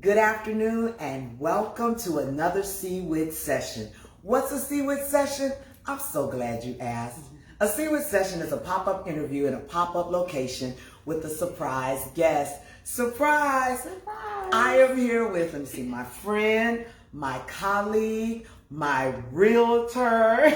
Good afternoon and welcome to another CWHITT session. What's a CWHITT session? I'm so glad you asked. A CWHITT session is a pop-up interview in a pop-up location with a surprise guest. Surprise! Surprise! I am here with, let me see, my friend, my colleague, my realtor,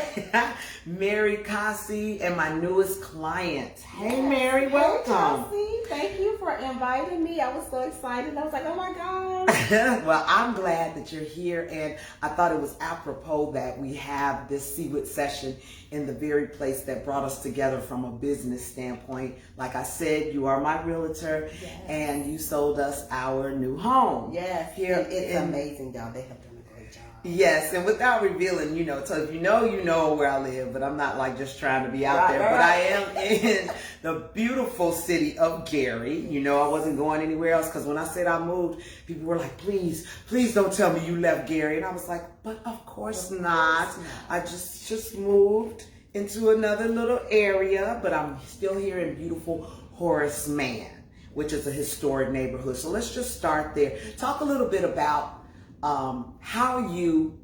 Mary COssey, and my newest client. Hey, Mary, welcome. Hey, thank you for inviting me. I was so excited. I was like, oh my gosh. Well, I'm glad that you're here, and I thought it was apropos that we have this CWHITT session in the very place that brought us together from a business standpoint. Like I said, you are my realtor, Yes. and you sold us our new home. Yes, Here it's amazing, y'all. They have done a great job. Yes, and without revealing, so if you know where I live, but I'm not like just trying to be out there. But I am in the beautiful city of Gary. I wasn't going anywhere else because when I said I moved, people were like, please don't tell me you left Gary. And I was like, but of course not. I just moved into another little area, but I'm still here in beautiful Horace Mann, which is a historic neighborhood. So let's just start there. Talk a little bit about how you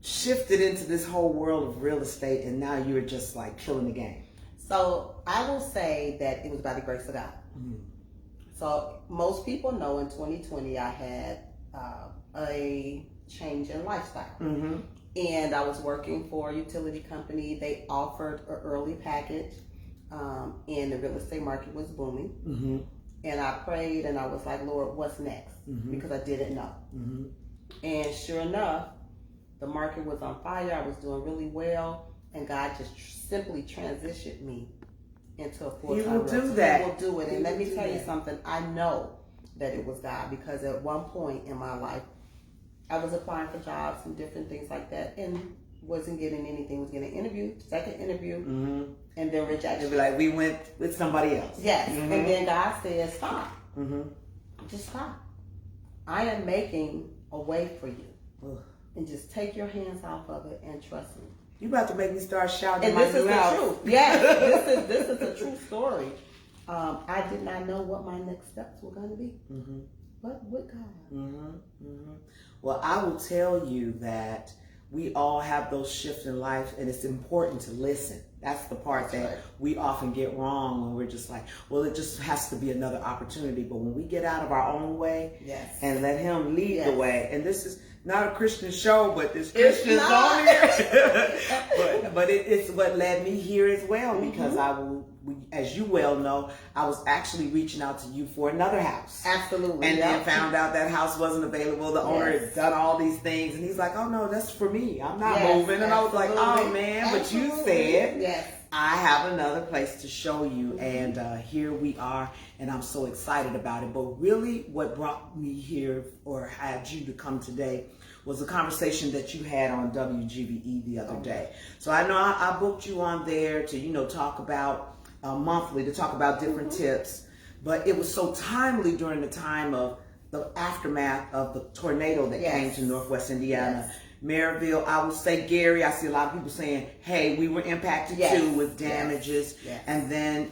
shifted into this whole world of real estate and now you're just like killing the game. So I will say that it was by the grace of God. Mm-hmm. So most people know in 2020 I had a change in lifestyle. Mm-hmm. And I was working for a utility company. They offered an early package and the real estate market was booming. Mm-hmm. And I prayed and I was like, Lord, what's next? Mm-hmm. Because I didn't know. Mm-hmm. And sure enough, the market was on fire. I was doing really well. And God just simply transitioned me into a full-time He will realtor. do that. He will do it. He And let will me do tell you that. something. I know that it was God because at one point in my life, I was applying for jobs and different things like that and wasn't getting anything. Was getting an interview, second interview, Mm-hmm. and then rejection. It'd be like we went with somebody else. Yes. Mm-hmm. And then God said, stop. Mm-hmm. Just stop. I am making a way for you. Ugh. And just take your hands off of it and trust me. You about to make me start shouting And my this is new the house. truth. Yes, this is a true story. I did not know what my next steps were going to be, Mm-hmm. but with God. Mm-hmm. Mm-hmm. Well, I will tell you that we all have those shifts in life, and it's important to listen. That's the part that we often get wrong when we're just like, well, it just has to be another opportunity. But when we get out of our own way Yes. and let Him lead Yes. the way, and this is not a Christian show, but there's It's Christians not. on here. but it's what led me here as well, because as you well know, I was actually reaching out to you for another house. Absolutely. And Yep. then found out that house wasn't available. The owner Yes. had done all these things. And he's like, oh, no, that's for me. I'm not Yes, moving. And I was like, oh, absolutely. man. But you Absolutely. said, Yes. I have another place to show you. And here we are. And I'm so excited about it. But really what brought me here or had you to come today was a conversation that you had on WGBE the other day. So I know I booked you on there to, talk about monthly, to talk about different tips. But it was so timely during the time of the aftermath of the tornado that came to Northwest Indiana. Yes. Maryville, I would say Gary, I see a lot of people saying, hey, we were impacted too with damages. Yes. And then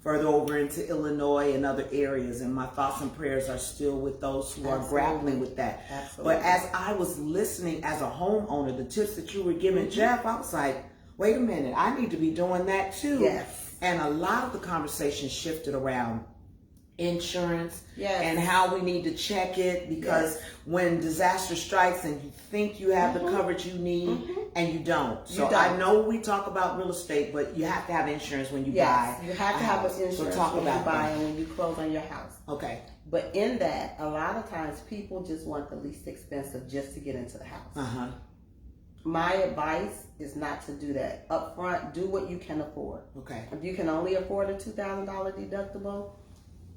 further over into Illinois and other areas. And my thoughts and prayers are still with those who are grappling with that. Absolutely. But as I was listening as a homeowner, the tips that you were giving Jeff, I was like, wait a minute, I need to be doing that too. Yes. And a lot of the conversation shifted around insurance and Yes. how we need to check it, because when disaster strikes and you think you have the coverage you need and you don't. So I know we talk about real estate, but you have to have insurance when you buy. You have to have an insurance So talk when about you buy that. and when you close on your house. Okay. But in that, a lot of times people just want the least expensive just to get into the house. Uh-huh. My advice is not to do that. Up front, do what you can afford. Okay. If you can only afford a $2,000 deductible,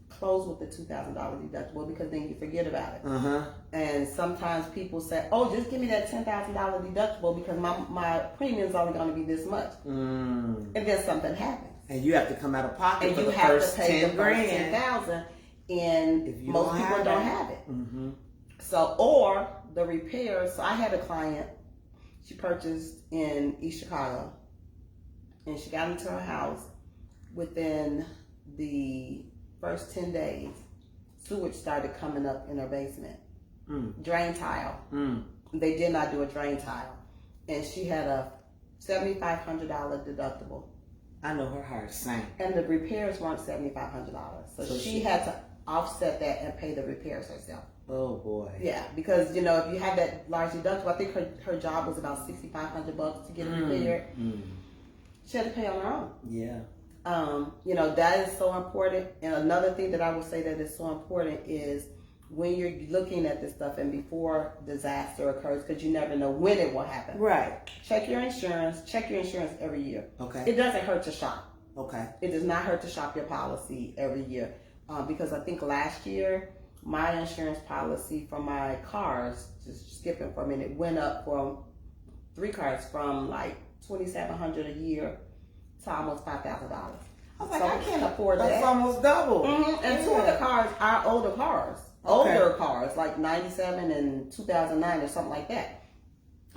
close with the $2,000 deductible, because then you forget about it. Uh-huh. And sometimes people say, oh, just give me that $10,000 deductible because my premium's only going to be this much. And then something happens. And you have to come out of pocket And for you the have first to pay 10 the grand. first $10,000, and If you most don't people have don't that. have it. Mm-hmm. So, or the repairs. So I had a client, she purchased in East Chicago, and she got into her house within the first 10 days. sewage started coming up in her basement. Drain tile. They did not do a drain tile. And she had a $7,500 deductible. I know her heart sank. And the repairs weren't $7,500. So she had to offset that and pay the repairs herself. Oh boy. Yeah, because you know, if you have that large deductible, I think her job was about $6,500 to get it repaired. She had to pay on her own. Yeah. You know, that is so important. And another thing that I would say that is so important is when you're looking at this stuff and before disaster occurs, because you never know when it will happen. Right. Check your insurance. Check your insurance every year. Okay. It doesn't hurt to shop. Okay. It does not hurt to shop your policy every year. Because I think last year, my insurance policy for my cars, just skipping for a minute, went up from 3 cars from like $2,700 a year to almost $5,000. I was like, So I can't afford that. That's that. almost double. And 2 of the cars are older cars. Older cars, like 97 and 2009 or something like that.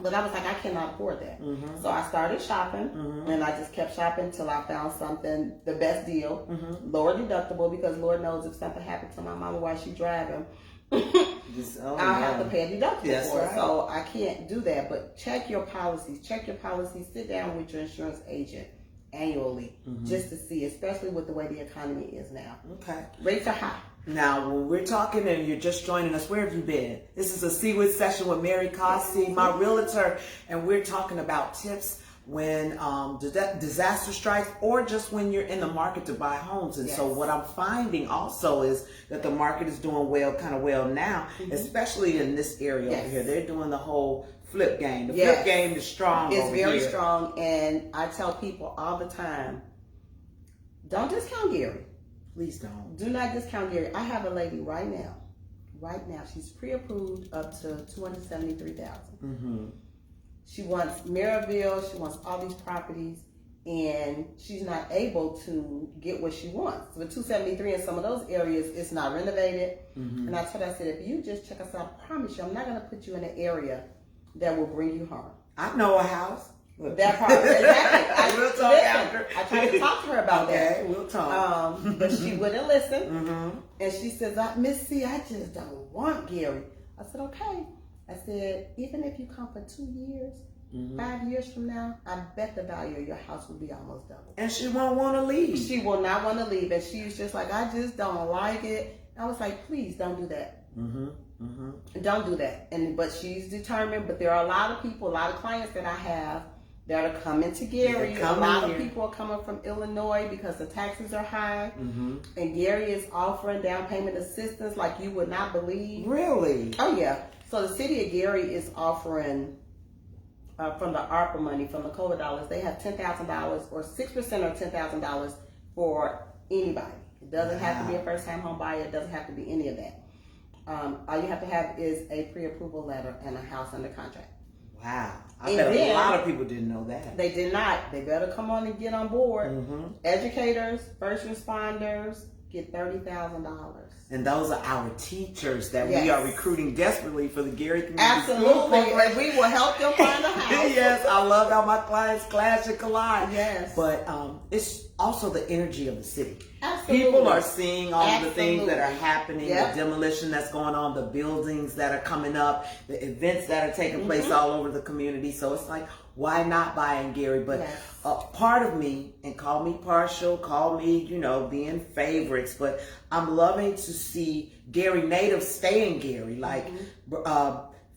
But I was like, I cannot afford that. So I started shopping, and I just kept shopping until I found something, the best deal, lower deductible, because Lord knows if something happened to my mama while she's driving, I'll have to pay a deductible for it. Right. So I can't do that. But check your policies. Sit down with your insurance agent annually just to see, especially with the way the economy is now. Okay. Rates are high. Now, when we're talking and you're just joining us, where have you been? This is a COssey session with Mary COssey, my realtor, and we're talking about tips when disaster strikes or just when you're in the market to buy homes. And so what I'm finding also is that the market is doing kind of well now, especially in this area over here. They're doing the whole flip game. The flip game is strong. It's very strong, and I tell people all the time, don't discount Gary. Please don't. Do not discount Gary. I have a lady right now, she's pre-approved up to $273,000. She wants Maryville, she wants all these properties, and she's not able to get what she wants. The 273 in some of those areas, it's not renovated. And I told her, I said, if you just check us out, I promise you, I'm not going to put you in an area that will bring you harm. I know a house. That part, exactly. We'll talk after. I tried to talk to her about that. Okay, we'll talk. But she wouldn't listen. And she says, Miss C, I just don't want Gary. I said, okay. I said, even if you come for 2 years, 5 years from now, I bet the value of your house will be almost double. And she won't want to leave. She will not want to leave. And she's just like, I just don't like it. I was like, please don't do that. Don't do that. But she's determined. But there are a lot of people, a lot of clients that I have that are coming to Gary. A lot of people are coming from Illinois because the taxes are high. And Gary is offering down payment assistance like you would not believe. Really? Oh, yeah. So the city of Gary is offering, from the ARPA money, from the COVID dollars, they have $10,000 or 6% or $10,000 for anybody. It doesn't have to be a first-time home buyer. It doesn't have to be any of that. All you have to have is a pre-approval letter and a house under contract. Wow. I bet a lot of people didn't know that. They did not. They better come on and get on board. Educators, first responders get $30,000. And those are our teachers that we are recruiting desperately for the Gary Community Absolutely. And we will help them find a house. Yes, I love how my clients clash and collide. Yes. But it's also the energy of the city. Absolutely. People are seeing all the things that are happening, the demolition that's going on, the buildings that are coming up, the events that are taking place all over the community. So it's like, why not buy in Gary? But part of me, and call me partial, call me, being favorites, but I'm loving to see Gary natives stay in Gary. Like,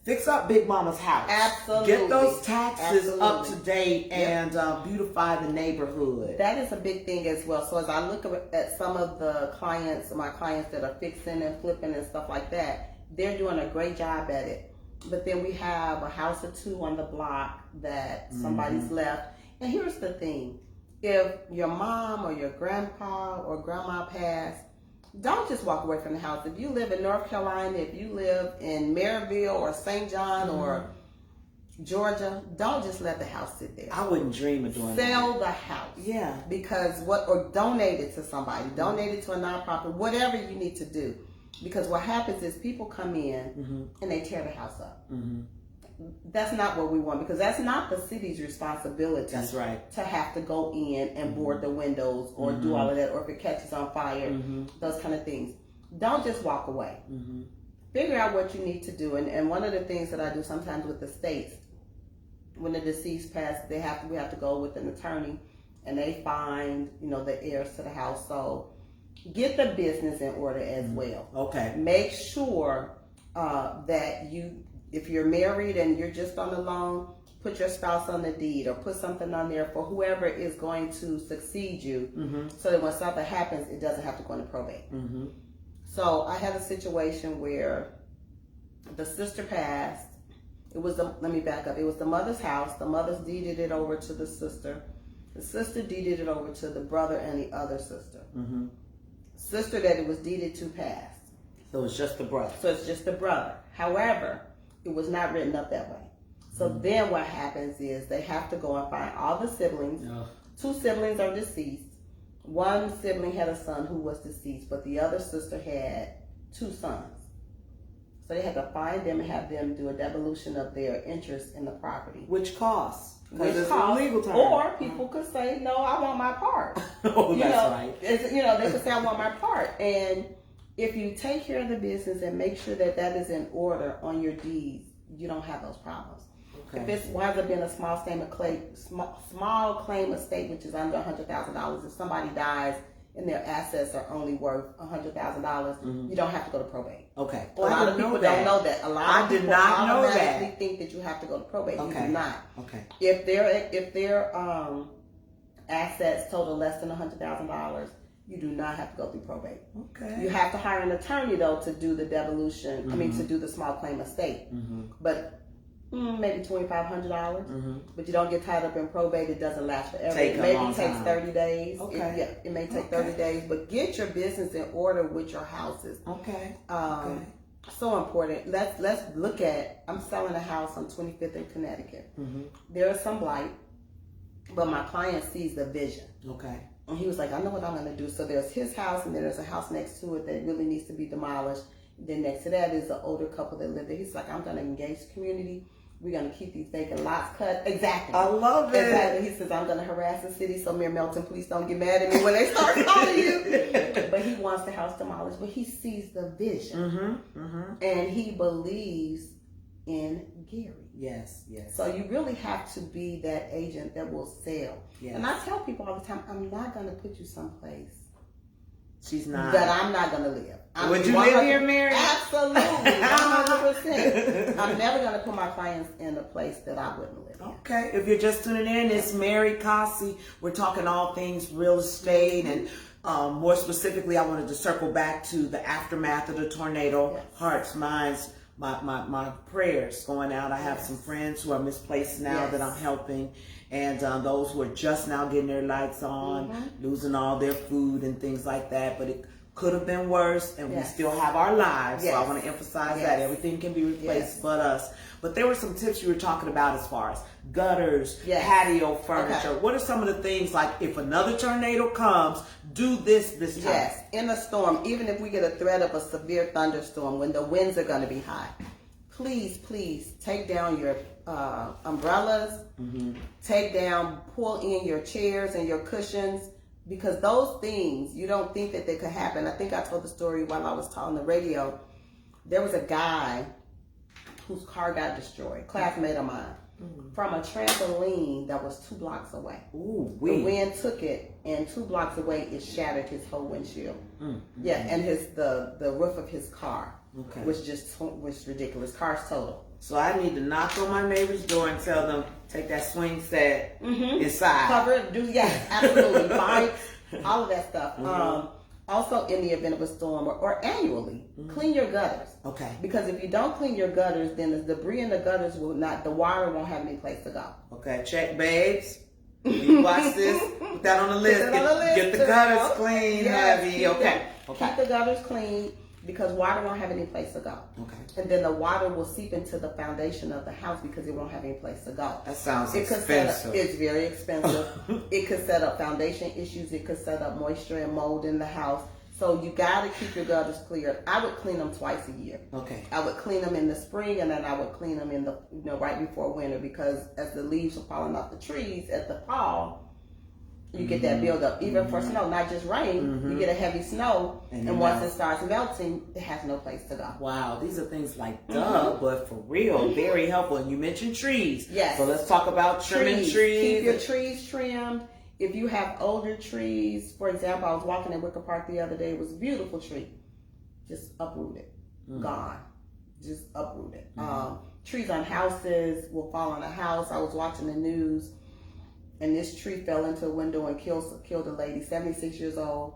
fix up Big Mama's house. Absolutely. Get those taxes up to date and beautify the neighborhood. That is a big thing as well. So as I look at some of the clients, my clients that are fixing and flipping and stuff like that, they're doing a great job at it. But then we have a house or two on the block that somebody's left. And here's the thing. If your mom or your grandpa or grandma passed, don't just walk away from the house. If you live in North Carolina, if you live in Maryville or St. John or Georgia, don't just let the house sit there. I wouldn't dream of doing that. Sell the house. Yeah. Because or donate it to somebody. Donate it to a nonprofit, whatever you need to do. Because what happens is people come in and they tear the house up. That's not what we want, because that's not the city's responsibility. That's right. To have to go in and board the windows or do all of that, or if it catches on fire, those kind of things. don't just walk away. Mm-hmm. Figure out what you need to do. And one of the things that I do sometimes with the states, when the deceased passed, we have to go with an attorney, and they find, the heirs to the house. So get the business in order as well. Okay. Make sure that if you're married and you're just on the loan, put your spouse on the deed or put something on there for whoever is going to succeed you, so that when something happens, it doesn't have to go into probate. Mm-hmm. So I had a situation where the sister passed. Let me back up. It was the mother's house. The mother's deeded it over to the sister. The sister deeded it over to the brother and the other sister. Mm-hmm. Sister that it was deeded to passed. So it's just the brother. So it's just the brother. However, it was not written up that way. So then what happens is they have to go and find all the siblings. Oh. 2 siblings are deceased. One sibling had a son who was deceased, but the other sister had 2 sons. So they had to find them and have them do a devolution of their interest in the property. Which costs? Which it's costs, a legal term. or people could say, no, I want my part. Oh, that's right. They could say, I want my part. And if you take care of the business and make sure that is in order on your deeds, you don't have those problems. Okay. If it winds up being a small claim estate, which is under $100,000, if somebody dies and their assets are only worth $100,000, you don't have to go to probate. Okay. A lot of people don't know that. A lot of people automatically think that you have to go to probate. Okay. You do not. Okay. If their assets total less than $100,000, you do not have to go through probate. Okay. You have to hire an attorney though to do the devolution. To do the small claim estate. But maybe $2,500. But you don't get tied up in probate. It doesn't last forever. It maybe takes 30 days. Okay. It may take 30 days. But get your business in order with your houses. Okay. So important. Let's look at. I'm selling a house on 25th in Connecticut. There is some blight, but my client sees the vision. Okay. And he was like, I know what I'm going to do. So there's his house, and then there's a house next to it that really needs to be demolished. Then next to that is an older couple that live there. He's like, I'm going to engage the community. We're going to keep these vacant lots cut. Exactly. I love it. Exactly. He says, I'm going to harass the city, so Mayor Melton, please don't get mad at me when they start calling you. But he wants the house demolished, but he sees the vision. And he believes in Gary. Yes, yes. So you really have to be that agent that will sell. Yes. And I tell people all the time, I'm not going to put you someplace she's not that I'm not going to live. Would you live here, Mary? Absolutely, 100%. I'm never going to put my clients in a place that I wouldn't live in. Okay, if you're just tuning in, it's Mary COssey. We're talking all things real estate, and more specifically, I wanted to circle back to the aftermath of the tornado. Yes. Hearts, minds, my prayers going out. I have some friends who are misplaced now that I'm helping, and those who are just now getting their lights on, losing all their food and things like that. But it could have been worse, and we still have our lives. So I want to emphasize that everything can be replaced but us. But there were some tips you were talking about as far as gutters, patio furniture. Okay. What are some of the things, like if another tornado comes, do this time? Yes, in a storm, even if we get a threat of a severe thunderstorm, when the winds are going to be high, please take down your umbrellas, pull in your chairs and your cushions, because those things, you don't think that they could happen. I think I told the story while I was on the radio. There was a guy whose car got destroyed, classmate of mine, from a trampoline that was 2 blocks away. Ooh, the wind took it, and 2 blocks away, it shattered his whole windshield. And the roof of his car was ridiculous. Car's total. So I need to knock on my neighbor's door and tell them, take that swing set inside. Cover it. Absolutely. Bikes, all of that stuff. Also, in the event of a storm or annually, clean your gutters. Okay. Because if you don't clean your gutters, then the debris in the gutters the water won't have any place to go. Okay, check, babes. When you watch this, put that on the list. Get the gutters clean, heavy. Okay. Keep the gutters clean, because water won't have any place to go. Okay. And then the water will seep into the foundation of the house because it won't have any place to go. That sounds expensive. It's very expensive. It could set up foundation issues. It could set up moisture and mold in the house. So you got to keep your gutters clear. I would clean them twice a year. Okay. I would clean them in the spring, and then I would clean them in the right before winter, because as the leaves are falling off the trees at the fall, You get that buildup. Even for snow, not just rain, you get a heavy snow, and once it starts melting, it has no place to go. Wow, these are things like but for real, very helpful. And you mentioned trees. Yes. So let's talk about trimming trees. Keep your trees trimmed. If you have older trees, for example, I was walking in Wicker Park the other day. It was a beautiful tree. Just uprooted. Gone. Just uprooted. Trees on houses will fall on a house. I was watching the news, and this tree fell into a window and killed a lady, 76 years old.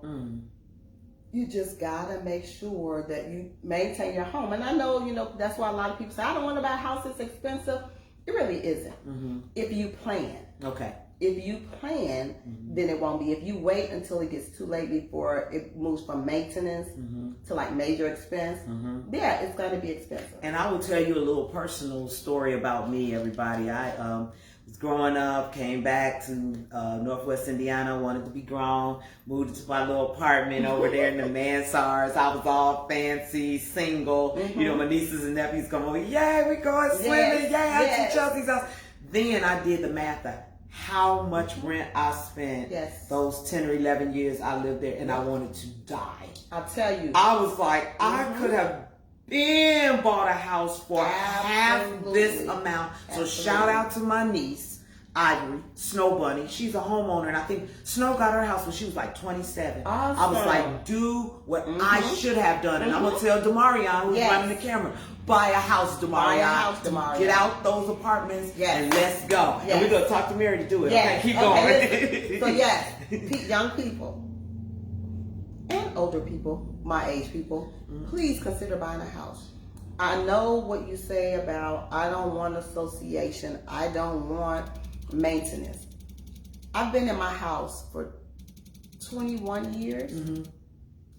You just gotta make sure that you maintain your home. And I know, that's why a lot of people say, I don't want to buy a house that's expensive. It really isn't. If you plan. Okay. If you plan, then it won't be. If you wait until it gets too late before it moves from maintenance to like major expense, yeah, it's going to be expensive. And I will tell you a little personal story about me, everybody. I was growing up, came back to Northwest Indiana, wanted to be grown, moved into my little apartment over there in the Mansards. I was all fancy, single. My nieces and nephews come over, yay, we going swimming, yay, at Chelsea's house. Then I did the math out. How much rent I spent those 10 or 11 years I lived there, and I wanted to die. I'll tell you. I was like, I could have been bought a house for half this amount. So shout out to my niece, Ivory, Snow Bunny. She's a homeowner, and I think Snow got her house when she was like 27. Awesome. I was like, do what I should have done. And I'm going to tell Demarion, who's running the camera, buy a house, Demarion. Get out those apartments and let's go. And we're going to talk to Mary to do it. Okay, keep going. So yes, young people and older people, my age people, please consider buying a house. I know what you say about, I don't want association. I don't want maintenance. I've been in my house for 21 years.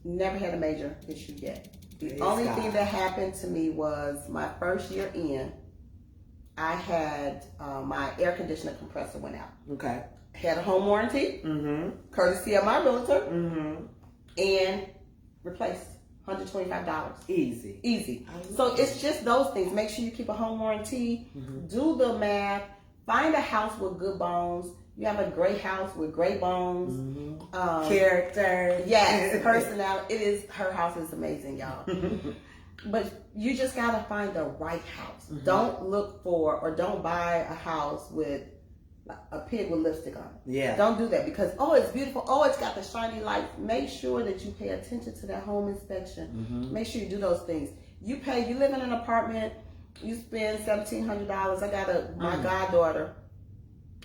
Never had a major issue yet. The only thing that happened to me was my first year in, I had my air conditioner compressor went out. Okay. Had a home warranty, courtesy of my realtor, and replaced. $125. Easy. So it's just those things. Make sure you keep a home warranty. Do the math. Find a house with good bones. You have a great house with great bones. Character. Yes, personality. Her house is amazing, y'all. But you just gotta find the right house. Don't look for or don't buy a house with a pig with lipstick on it. Yeah. Don't do that because, it's beautiful. It's got the shiny lights. Make sure that you pay attention to that home inspection. Make sure you do those things. You live in an apartment, you spend $1,700. I got my goddaughter.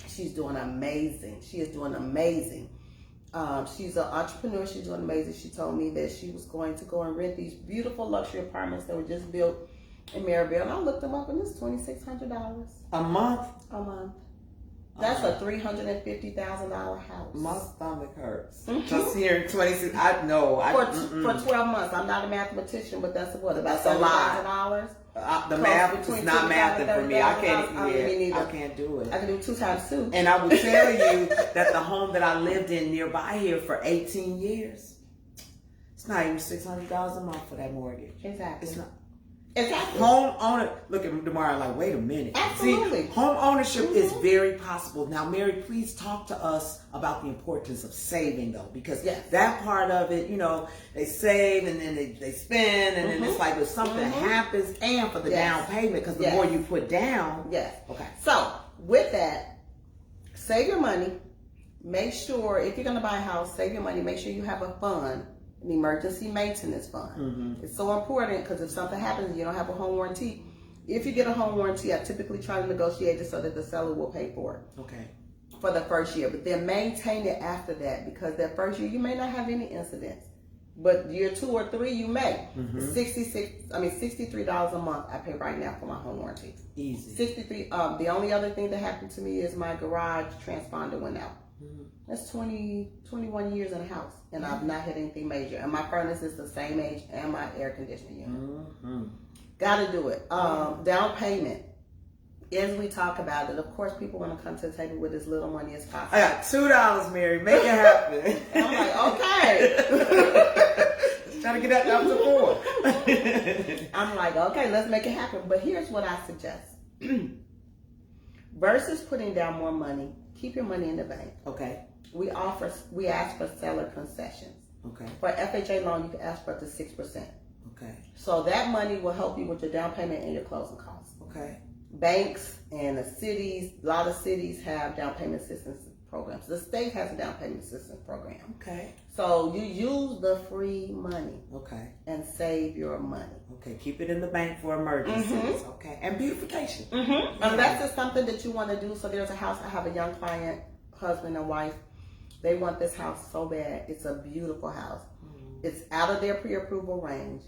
She's doing amazing. She is doing amazing. She's an entrepreneur. She's doing amazing. She told me that she was going to go and rent these beautiful luxury apartments that were just built in Maryville. And I looked them up and it's $2,600. A month? A month. That's a $350,000 house. My stomach hurts. Just hearing 26. I know. For 12 months. I'm not a mathematician, but that's about $7,000. The math is not mathing for me. I can't do it. I can do 2 times 2. And I will tell you that the home that I lived in nearby here for 18 years, it's not even $600 a month for that mortgage. Exactly. It's not. Exactly. Home owner, look at Demar like, wait a minute. Absolutely. See, home ownership is very possible. Now, Mary, please talk to us about the importance of saving, though, because that part of it, they save and then they spend, and then it's like if something happens, and for the down payment, because the more you put down. Yes. Okay. So, with that, save your money. Make sure, if you're going to buy a house, save your money. Make sure you have a fund. An emergency maintenance fund. It's so important because if something happens and you don't have a home warranty, if you get a home warranty, I typically try to negotiate it so that the seller will pay for it. Okay. For the first year, but then maintain it after that because that first year you may not have any incidents, but year 2 or 3 you may. $63 a month I pay right now for my home warranty. Easy. 63. The only other thing that happened to me is my garage transponder went out. That's 21 years in a house, and I've not had anything major. And my furnace is the same age, and my air conditioning unit. Got to do it. Down payment. As we talk about it, of course, people want to come to the table with as little money as possible. I got $2, Mary. Make it happen. And I'm like, okay. Trying to get that down to 4. I'm like, okay, let's make it happen. But here's what I suggest. Versus putting down more money, keep your money in the bank. Okay. we ask for seller concessions. Okay. For FHA loan, you can ask for up to 6%. Okay. So that money will help you with your down payment and your closing costs. Okay. Banks and the cities, a lot of cities have down payment assistance programs. The state has a down payment assistance program. Okay. So you use the free money. Okay. And save your money. Okay. Keep it in the bank for emergencies. Okay. And beautification. Unless it's something that you want to do. So there's a house. I have a young client, husband and wife. They want this house so bad. It's a beautiful house. It's out of their pre-approval range,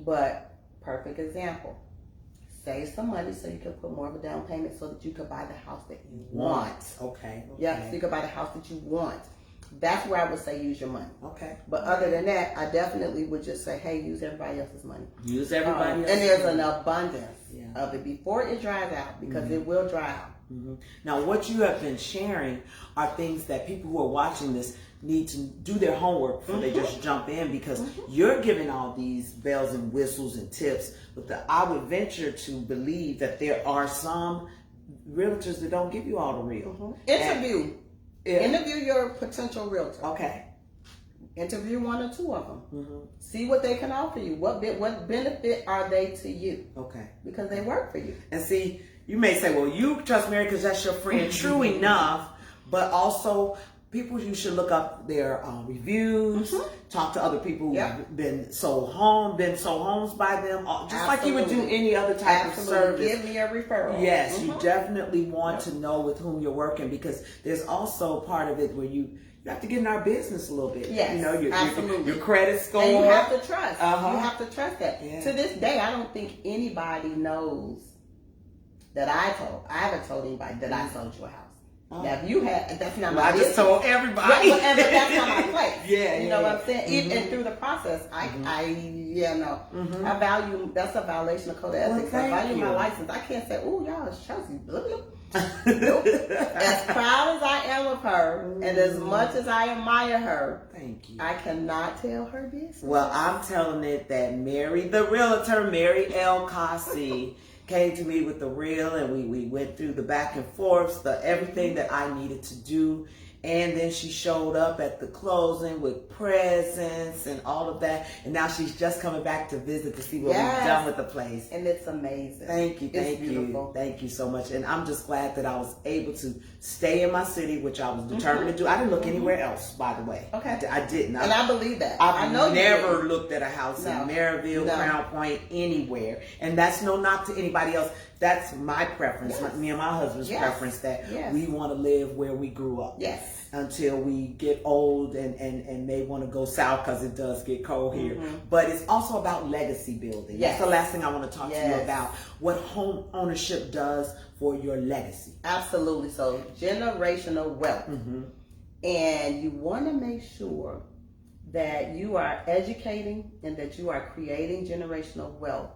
but perfect example. Save some money so you can put more of a down payment so that you can buy the house that you want. Okay. Yeah, so you can buy the house that you want. That's where I would say use your money. Okay. But other than that, I definitely would just say, hey, use everybody else's money. Use everybody else's And there's money. an abundance of it before it dries out, because it will dry out. Now, what you have been sharing are things that people who are watching this need to do their homework before they just jump in, because you're giving all these bells and whistles and tips, but I would venture to believe that there are some realtors that don't give you all the real. Interview your potential realtor. Okay. Interview one or two of them. See what they can offer you. What benefit are they to you? Okay. Because they work for you. And see, you may say, well, you trust Mary because that's your friend. True enough, but also people, you should look up their reviews, talk to other people who've been sold homes by them, just like you would do any other type of service. Give me a referral. Yes, you definitely want to know with whom you're working, because there's also part of it where you have to get in our business a little bit. Yes, you know, absolutely. Your credit score. And you have to trust. You have to trust that. Yeah. To this day, I don't think anybody knows that I haven't told anybody that I sold you a house. Now, if you had, that's not my business. I just told everybody. But that's not my place. You know what I'm saying? And through the process, I value, that's a violation of code of ethics. I value my license. I can't say, oh, y'all, it's Chelsea. Nope. As proud as I am of her, and as much as I admire her, thank you, I cannot tell her business. Well, I'm telling it that Mary, the realtor, Mary L. COssey, came to me with the real, and we went through the back and forths, everything that I needed to do. And then she showed up at the closing with presents and all of that. And now she's just coming back to visit to see what we've done with the place. And it's amazing. Thank you. It's beautiful. Thank you so much. And I'm just glad that I was able to stay in my city, which I was determined to do. I didn't look anywhere else, by the way. Okay. I didn't. And I believe that. I've know never looked at a house in Maryville, Crown Point, anywhere. And that's no knock to anybody else. That's my preference, me and my husband's preference, that we want to live where we grew up. Yes. Until we get old and may want to go south, because it does get cold here. But it's also about legacy building. That's the last thing I want to talk to you about. What home ownership does for your legacy. Absolutely. So generational wealth. And you want to make sure that you are educating and that you are creating generational wealth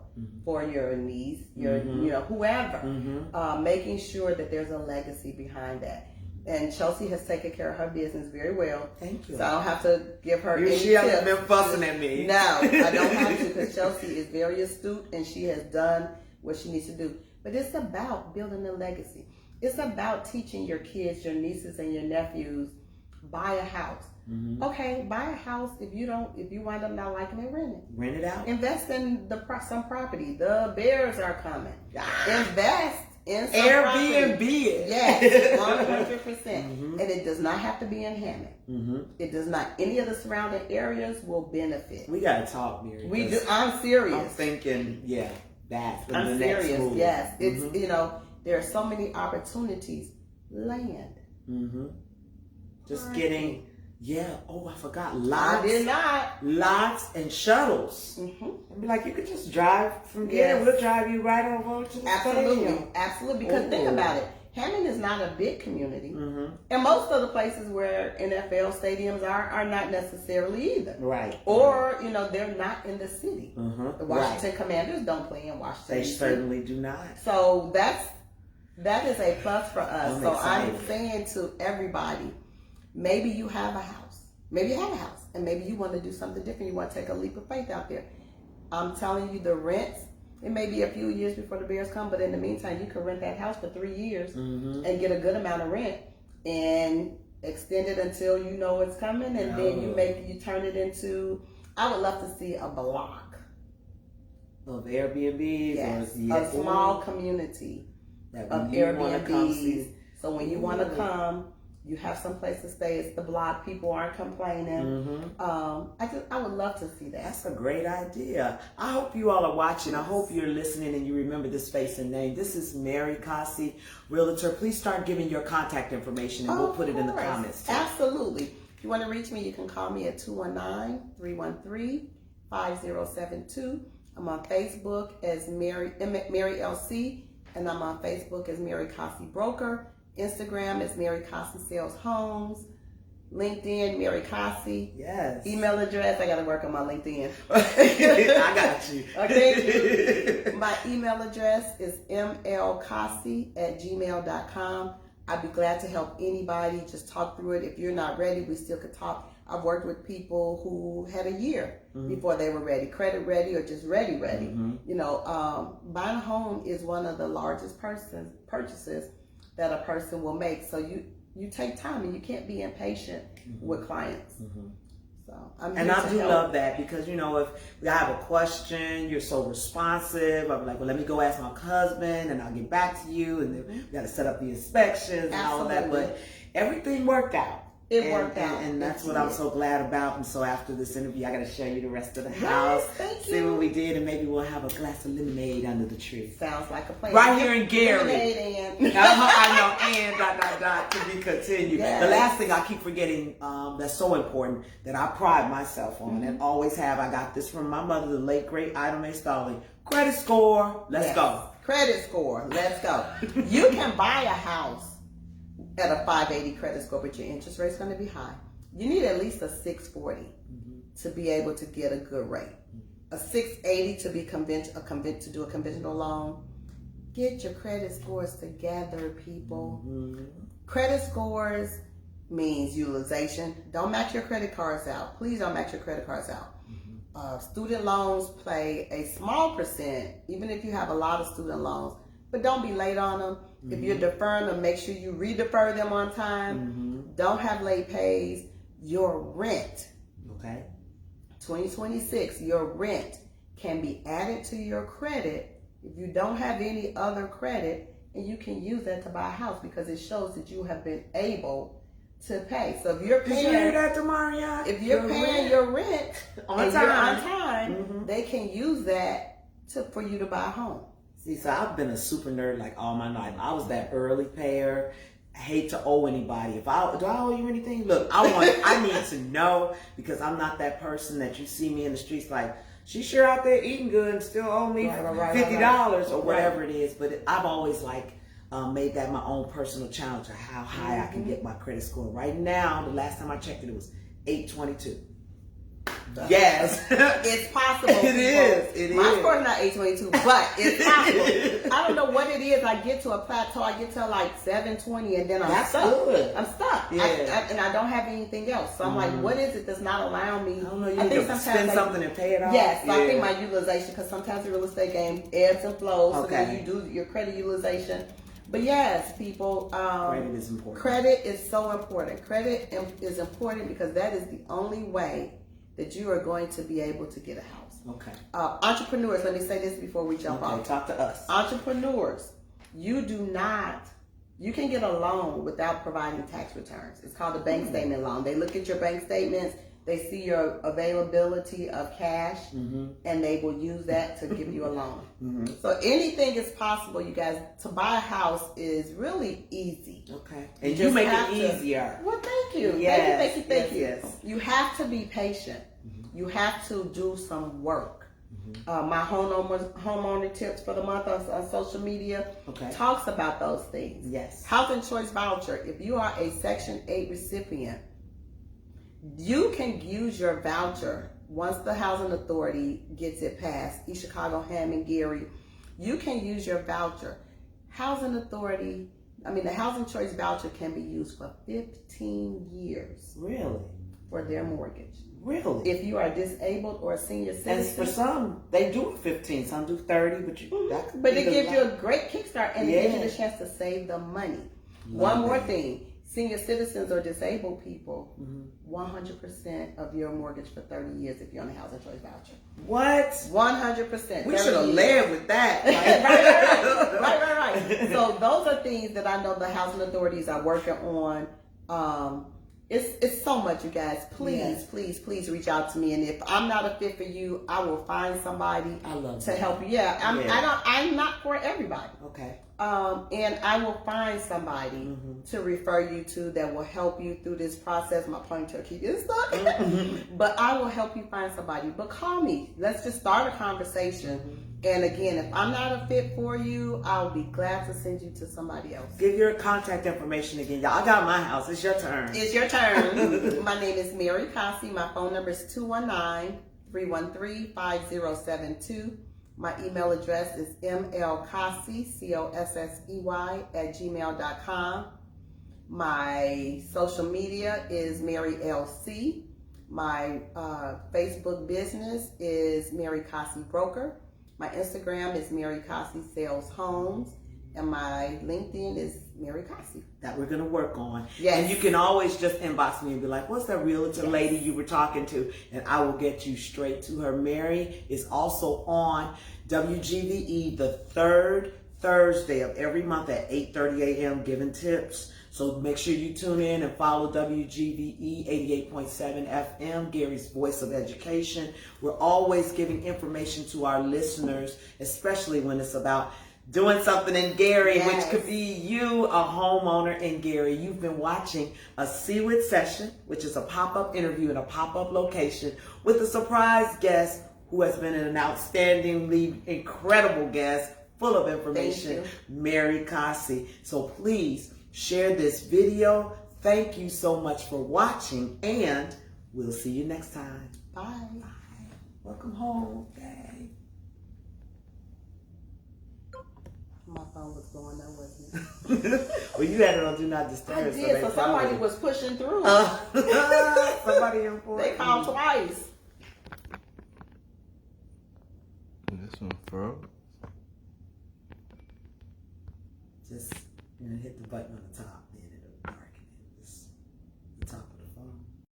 for your niece, your whoever, making sure that there's a legacy behind that. And Chelsea has taken care of her business very well. Thank you. So I don't have to give her any She hasn't tips. been fussing at me. No, I don't have to, because Chelsea is very astute and she has done what she needs to do. But it's about building a legacy. It's about teaching your kids, your nieces and your nephews, buy a house. Okay, buy a house. If you wind up not liking it, rent it. Rent it out. Invest in some property. The bears are coming. Invest in some Airbnb property. it. Yes, 100%. And it does not have to be in Hammond. It does not. Any of the surrounding areas will benefit. We gotta talk, Mary. We do. I'm serious. I'm thinking, that's I'm the next serious. move. Yes, it's there are so many opportunities. Land. Just getting. I forgot. Lots. I did not. Lots and shuttles. And be like, you could just drive from here. Yes. We'll drive you right over to the stadium. Absolutely. Because think about it. Hammond is not a big community. And most of the places where NFL stadiums are not necessarily either. Right. Or, they're not in the city. The Washington Commanders don't play in Washington. They certainly do not. So that is a plus for us. I'm I'm saying to everybody, maybe you have a house. Maybe you have a house. And maybe you want to do something different. You want to take a leap of faith out there. I'm telling you, the rents, it may be a few years before the Bears come, but in the meantime, you can rent that house for 3 years and get a good amount of rent. And extend it until you know it's coming, and then you turn it into. I would love to see a block of Airbnbs. Yes, or a small community of Airbnbs. So when you want to come, you have some place to stay. It's the block. People aren't complaining. I would love to see that. That's a great idea. I hope you all are watching. I hope you're listening and you remember this face and name. This is Mary COssey, Realtor. Please start giving your contact information and we'll put it in the comments too. Absolutely. If you want to reach me, you can call me at 219-313-5072. I'm on Facebook as Mary LC, and I'm on Facebook as Mary COssey Broker. Instagram is Mary COssey Sales Homes. LinkedIn, Mary COssey. Yes. Email address, I got to work on my LinkedIn. I got you. Okay. My email address is mlcossey@gmail.com. I'd be glad to help anybody. Just talk through it. If you're not ready, we still could talk. I've worked with people who had a year before they were ready, credit ready, or just ready. You know, buying a home is one of the largest purchases that a person will make. So you take time, and you can't be impatient with clients. So I do love that, because you know, if I have a question, you're so responsive. I'm like, well, let me go ask my husband, and I'll get back to you. And then we got to set up the inspections and all of that. But everything worked out. It worked out. And that's what I'm so glad about. And so after this interview, I got to show you the rest of the house. Thank see what we did, and maybe we'll have a glass of lemonade under the tree. Sounds like a plan. Right here in Gary. Lemonade and. I know, and ... to be continued. Yes. The last thing I keep forgetting, that's so important, that I pride myself on and always have. I got this from my mother, the late great Ida Mae Starling. Credit score. Let's go. Credit score. Let's go. You can buy a house at a 580 credit score, but your interest rate's going to be high. You need at least a 640 to be able to get a good rate. A 680 to be to do a conventional loan. Get your credit scores together, people. Credit scores means utilization. Don't max your credit cards out. Please don't max your credit cards out. Student loans play a small percent, even if you have a lot of student loans, but don't be late on them. If you're deferring them, make sure you re-defer them on time. Don't have late pays. Your rent, 2026, your rent can be added to your credit if you don't have any other credit, and you can use that to buy a house because it shows that you have been able to pay. So if you're paying, did you hear that, Demaria? If you're paying your rent on time, they can use that for you to buy a home. See, so I've been a super nerd like all my life. I was that early payer. I hate to owe anybody. Do I owe you anything? Look, I need to know, because I'm not that person that you see me in the streets like, she's sure out there eating good and still owe me $50 or whatever it is. But I've always made that my own personal challenge of how high I can get my credit score. Right now, the last time I checked it was 822. Yes. It's possible. It is. My score is not 822, but it's possible. I don't know what it is. I get to a plateau. I get to like 720, and then I'm stuck. Good. I'm stuck. Yeah. And I don't have anything else. So I'm like, what is it that's not allowing me? I don't know. You need to spend something and pay it off. Yes. I think my utilization, because sometimes the real estate game ebbs and flows. So then you do your credit utilization. But yes, people, credit is important. Credit is so important. Credit is important because that is the only way that you are going to be able to get a house. Entrepreneurs, let me say this before we jump off. Talk to us. Entrepreneurs, you can get a loan without providing tax returns. It's called a bank statement loan. They look at your bank statements, they see your availability of cash, and they will use that to give you a loan. So anything is possible, you guys. To buy a house is really easy. And you make it easier. Well, thank you. Yes. Thank you. You have to be patient. You have to do some work. My homeowner tips for the month on social media talks about those things. Yes. Housing choice voucher. If you are a Section 8 recipient, you can use your voucher once the Housing Authority gets it passed, East Chicago, Hammond, Gary. You can use your voucher. The Housing choice voucher can be used for 15 years. Really? For their mortgage. Really? If you are disabled or a senior citizen. And for some, they do 15. Some do 30, but it gives you a great kickstart, and it gives you the chance to save the money. One more thing. senior citizens or disabled people, 100% of your mortgage for 30 years if you're on a housing choice voucher. What? 100%. We should have led with that. Right. So those are things that I know the housing authorities are working on. It's so much, you guys. Please reach out to me. And if I'm not a fit for you, I will find somebody to help you. Yeah, I'm not for everybody. Okay. And I will find somebody to refer you to that will help you through this process. My pointer keep getting stuck. But I will help you find somebody. But call me. Let's just start a conversation. And again, if I'm not a fit for you, I'll be glad to send you to somebody else. Give your contact information again, y'all. I got my house. It's your turn. It's your turn. My name is Mary COssey. My phone number is 219-313-5072. My email address is mlcossey, COSSEY, @gmail.com. My social media is Mary LC. My Facebook business is Mary COssey Broker. My Instagram is Mary COssey Sales Homes. And my LinkedIn is Mary COssey. That we're going to work on. Yes. And you can always just inbox me and be like, what's that realtor lady you were talking to? And I will get you straight to her. Mary is also on WGVE the third Thursday of every month at 8:30 a.m. giving tips. So make sure you tune in and follow WGVE 88.7 FM, Gary's Voice of Education. We're always giving information to our listeners, especially when it's about doing something in Gary, which could be you, a homeowner in Gary. You've been watching a CWHITT session, which is a pop-up interview in a pop-up location with a surprise guest who has been an outstandingly incredible guest, full of information, Mary COssey. So please share this video. Thank you so much for watching, and we'll see you next time. Bye. Welcome home, babe. My phone was going there, wasn't it? Well, you had it on Do Not Disturb. I did, so somebody was pushing through. Somebody important. They called twice. This one froze. Just hit the button on the top.